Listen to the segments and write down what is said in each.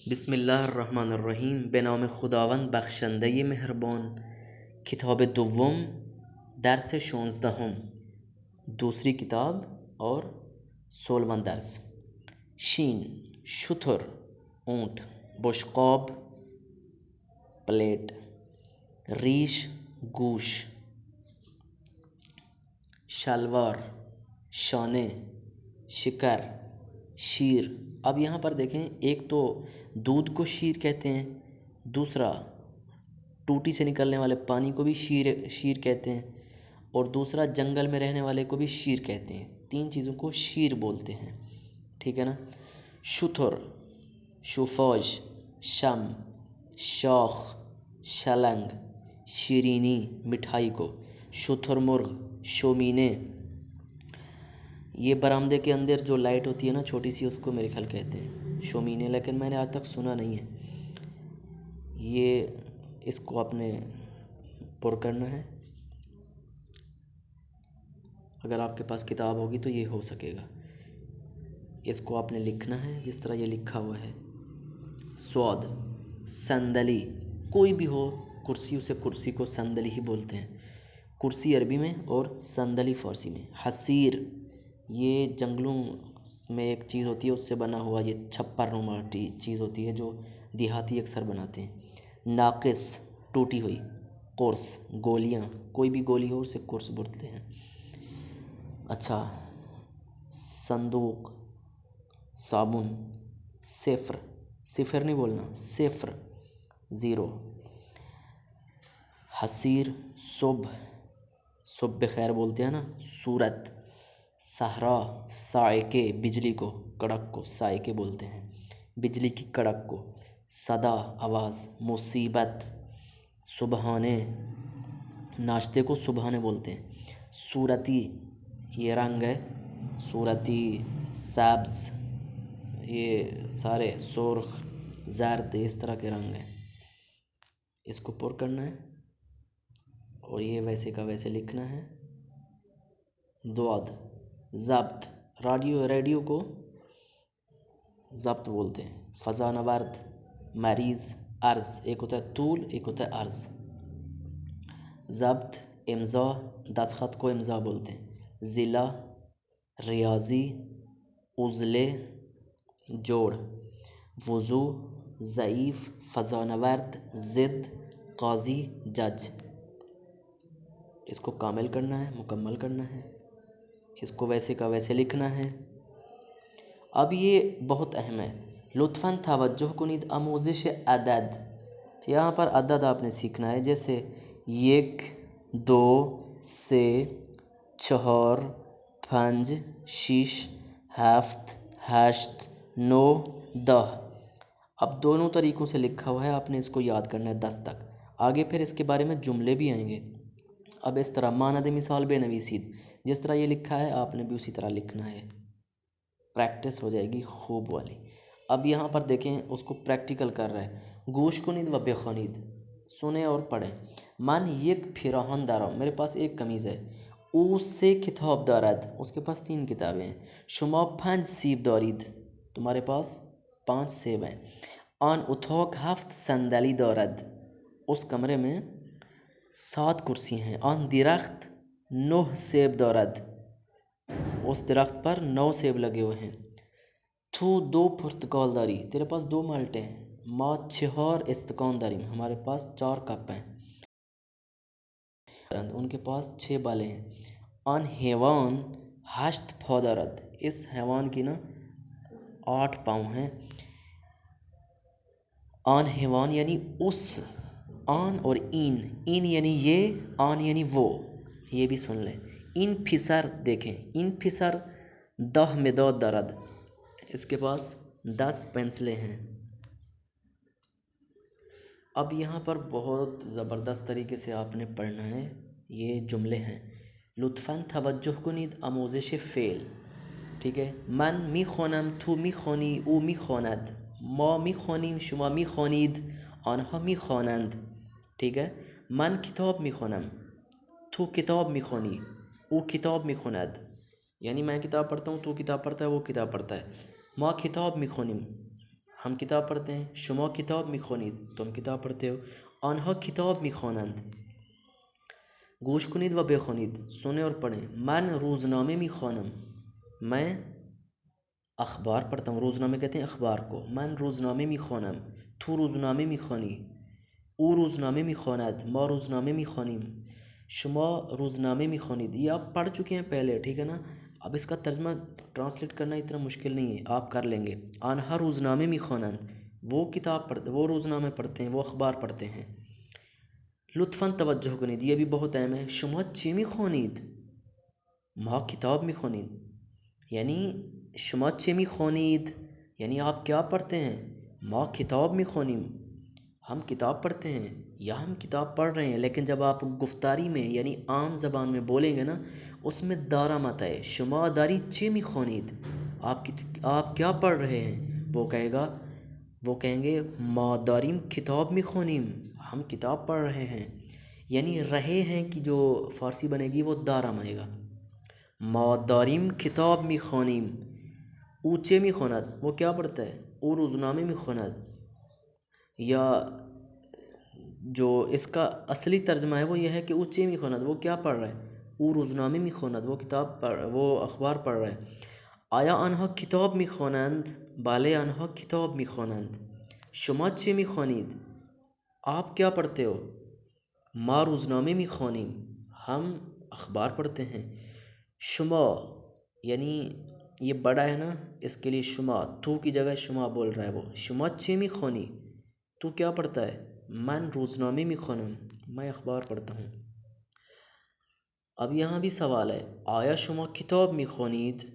بسم اللہ الرحمن الرحیم. به نام خداوند بخشنده مهربان. کتاب دوم، درس 16، دوسری کتاب اور 16واں درس. شین، شتر، اونٹ. بشقاب، پلیٹ. ریش، گوش. شلوار، شانے. شکر، شیر. اب یہاں پر دیکھیں، ایک تو دودھ کو شیر کہتے ہیں، دوسرا ٹوٹی سے نکلنے والے پانی کو بھی شیر کہتے ہیں، اور دوسرا جنگل میں رہنے والے کو بھی شیر کہتے ہیں. تین چیزوں کو شیر بولتے ہیں، ٹھیک ہے نا. شتر، شوفاج. شم، شاخ. شلنگ، شیرینی، مٹھائی کو. شتر مرغ، شومینے. یہ برآمدے کے اندر جو لائٹ ہوتی ہے نا چھوٹی سی، اس کو میرے خیال کہتے ہیں شومینے، لیکن میں نے آج تک سنا نہیں ہے. یہ اس کو آپ نے پر کرنا ہے. اگر آپ کے پاس کتاب ہوگی تو یہ ہو سکے گا. اس کو آپ نے لکھنا ہے جس طرح یہ لکھا ہوا ہے. سواد، صندلی. کوئی بھی ہو کرسی، اسے کرسی کو صندلی ہی بولتے ہیں. کرسی عربی میں اور صندلی فارسی میں. حصیر، یہ جنگلوں میں ایک چیز ہوتی ہے اس سے بنا ہوا، یہ چھپر نما چیز ہوتی ہے جو دیہاتی اکثر بناتے ہیں. ناقص، ٹوٹی ہوئی. قرص، گولیاں. کوئی بھی گولی ہو اسے قرص بولتے ہیں. اچھا، صندوق، صابن. صفر، صفر نہیں بولنا، صفر، زیرو. حصیر، صبح، صبح بخیر بولتے ہیں نا. صورت. صحرا، صاعقے، بجلی کو، کڑک کو صاعقے بولتے ہیں، بجلی کی کڑک کو. صدا، آواز. مصیبت، سبحانے، ناشتے کو سبحانے بولتے ہیں. صورتی، یہ رنگ ہے. صورتی، سبز، یہ سارے سرخ، زرد، اس طرح کے رنگ ہیں. اس کو پر کرنا ہے اور یہ ویسے کا ویسے لکھنا ہے. دعاد، ضبط. ریڈیو کو ضبط بولتے ہیں. فضا نورد، مریض. عرض، ایک ہوتا ہے طول، ایک ہوتا ہے عرض. ضبط، امضا. دستخط کو امضا بولتے ہیں. ضلع، ریاضی. عضلے، جوڑ. وضو، ضعیف. فضا نورد، ضد. قاضی، جج. اس کو کامل کرنا ہے، مکمل کرنا ہے. اس کو ویسے کا ویسے لکھنا ہے. اب یہ بہت اہم ہے. لطفاً توجہ کنید. آموزش عدد. یہاں پر عدد آپ نے سیکھنا ہے، جیسے 1، 2، 3، 4، 5، 6، 7، 8، 9، 10. اب دونوں طریقوں سے لکھا ہوا ہے، آپ نے اس کو یاد کرنا ہے 10 تک. آگے پھر اس کے بارے میں جملے بھی آئیں گے. اب اس طرح ماند مثال بے نویسید، جس طرح یہ لکھا ہے آپ نے بھی اسی طرح لکھنا ہے. پریکٹس ہو جائے گی خوب والی. اب یہاں پر دیکھیں، اس کو پریکٹیکل کر رہا ہے. گوش کنید و بخوانید، سنیں اور پڑھیں. من یک پیراہن دارم، میرے پاس ایک قمیض ہے. او سے کتاب دارد، اس کے پاس 3 کتابیں ہیں. شما 5 سیب دارید، تمہارے پاس 5 سیب ہیں. آن اتاق 7 صندلی دارد، اس کمرے میں 7 کرسی ہیں. آن درخت 9 سیب دارد، اس درخت پر 9 سیب لگے ہوئے ہیں. تو 2 پرتگال داری، تیرے پاس 2 مالٹے ہیں. ما 4 استکان داریم، ہمارے پاس 4 کپ ہیں. ان کے پاس 6 بالیں ہیں. آن حیوان 8 پا دارد، اس حیوان کی نا 8 پاؤں ہیں. آن حیوان یعنی اس. آن اور این یعنی یہ، آن یعنی وہ، یہ بھی سن لیں. این پسر، دیکھیں، این پسر 10 مداد دارد، اس کے پاس 10 پنسلیں ہیں. اب یہاں پر بہت زبردست طریقے سے آپ نے پڑھنا ہے. یہ جملے ہیں. لطفاً توجہ کنید. آموزش فعل، ٹھیک ہے. من میخوانم، تو میخوانی، او میخواند. ما میخوانیم، شما میخوانید، آنها میخوانند. ٹھیک ہے. من کتاب میخوانم، تو کتاب میخوانی، او کتاب میخواند. یعنی میں کتاب پڑھتا ہوں، تو کتاب پڑھتا ہے، وہ کتاب پڑھتا ہے. ما کتاب میخوانیم، ہم کتاب پڑھتے ہیں. شما کتاب میخوانید تم کتاب پڑھتے ہو. آنها کتاب میخوانند. گوش کنید و بخوانید سنیں اور پڑھیں. من روزنامه میخوانم. میں اخبار پڑھتا ہوں. روزنامے کہتے ہیں اخبار کو. من روزنامه میخوانم. تو روزنامه میخوانی. او روزنامه میخواند. ما روزنامه میخوانیم. شما روزنامه میخوانید. یہ آپ پڑھ چکے ہیں پہلے، ٹھیک ہے نا. اب اس کا ترجمہ ٹرانسلیٹ کرنا اتنا مشکل نہیں ہے، آپ کر لیں گے. آنها روزنامه میخوانند. وہ کتاب پڑھتے، وہ روزنامے پڑھتے ہیں، وہ اخبار پڑھتے ہیں. لطفاً توجہ کنید، یہ بھی بہت اہم ہے. شما چی میخوانید؟ ما کتاب میخوانید. یعنی شما چی میخوانید یعنی آپ کیا پڑھتے ہیں؟ ما کتاب میخوانیم. ہم کتاب پڑھتے ہیں یا ہم کتاب پڑھ رہے ہیں. لیکن جب آپ گفتاری میں یعنی عام زبان میں بولیں گے نا، اس میں دارا مت آئے. شما داری چی میخوانید، آپ کیا پڑھ رہے ہیں. وہ کہیں گے ما داریم کتاب میخوانیم، ہم کتاب پڑھ رہے ہیں. یعنی رہے ہیں کہ جو فارسی بنے گی وہ دارم آئے گا. ما داریم کتاب میخوانیم. اوچے میخواند، وہ کیا پڑھتا ہے؟ او روزنامے میخواند. یا جو اس کا اصلی ترجمہ ہے وہ یہ ہے کہ اوچے میخواند، وہ کیا پڑھ رہا ہے؟ او روزنامے میخواند، وہ اخبار پڑھ رہا ہے. آیا آنها کتاب میخوانند؟ بله آنها کتاب میخوانند. شما چی میخوانید؟ آپ کیا پڑھتے ہو؟ ما روزنامه میخوانیم، ہم اخبار پڑھتے ہیں. شما یعنی یہ بڑا ہے نا، اس کے لیے شما، تو کی جگہ شما بول رہا ہے وہ. شما چی میخوانی، تو کیا پڑھتا ہے؟ من روزنامه میخوانم، میں اخبار پڑھتا ہوں. اب یہاں بھی سوال ہے، آیا شما کتاب میخوانید؟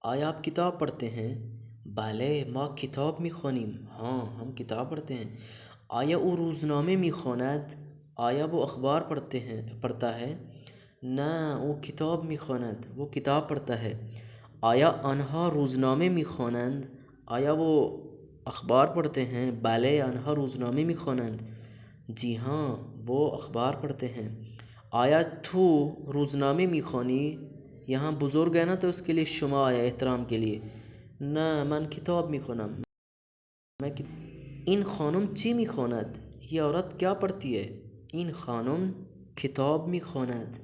آیا آپ کتاب پڑھتے ہیں؟ بله ما کتاب میخوانیم، ہاں ہم کتاب پڑھتے ہیں. آیا او روزنامه میخواند؟ آیا وہ اخبار پڑھتا ہے؟ نہ وہ کتاب میخواند، وہ کتاب پڑھتا ہے. آیا آنها روزنامه میخوانند؟ آیا وہ اخبار پڑھتے ہیں؟ بله آنها روزنامه میخوانند، جی ہاں وہ اخبار پڑھتے ہیں. آیا تو روزنامه میخوانی؟ یہاں بزرگ ہے نا تو اس کے لیے شما آیا احترام کے لیے. نہ من کتاب میخوانم، این خانم چی میخواند؟ یہ عورت کیا پڑھتی ہے؟ این خانم کتاب میخواند.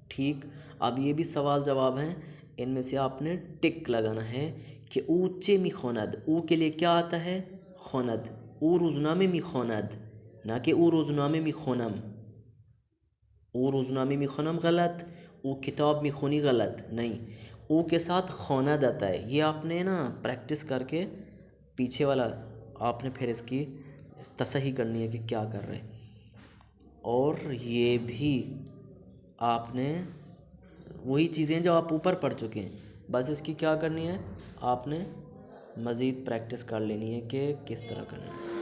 ٹھیک. اب یہ بھی سوال جواب ہیں، ان میں سے آپ نے ٹک لگانا ہے کہ او چے میخواند. او کے لیے کیا آتا ہے؟ خواند. او روزنامه میخواند، نہ کہ او روزنامه میخوانم. او روزنامه میخوانم غلط، او کتاب میخونی غلط نہیں. او کے ساتھ خواند آتا ہے. یہ آپ نے نا پریکٹس کر کے پیچھے والا آپ نے پھر اس کی تصحیح کرنی ہے کہ کیا کر رہے. اور یہ بھی آپ نے وہی چیزیں جو آپ اوپر پڑھ چکے ہیں، بس اس کی کیا کرنی ہے، آپ نے مزید پریکٹس کر لینی ہے کہ کس طرح کرنا ہے.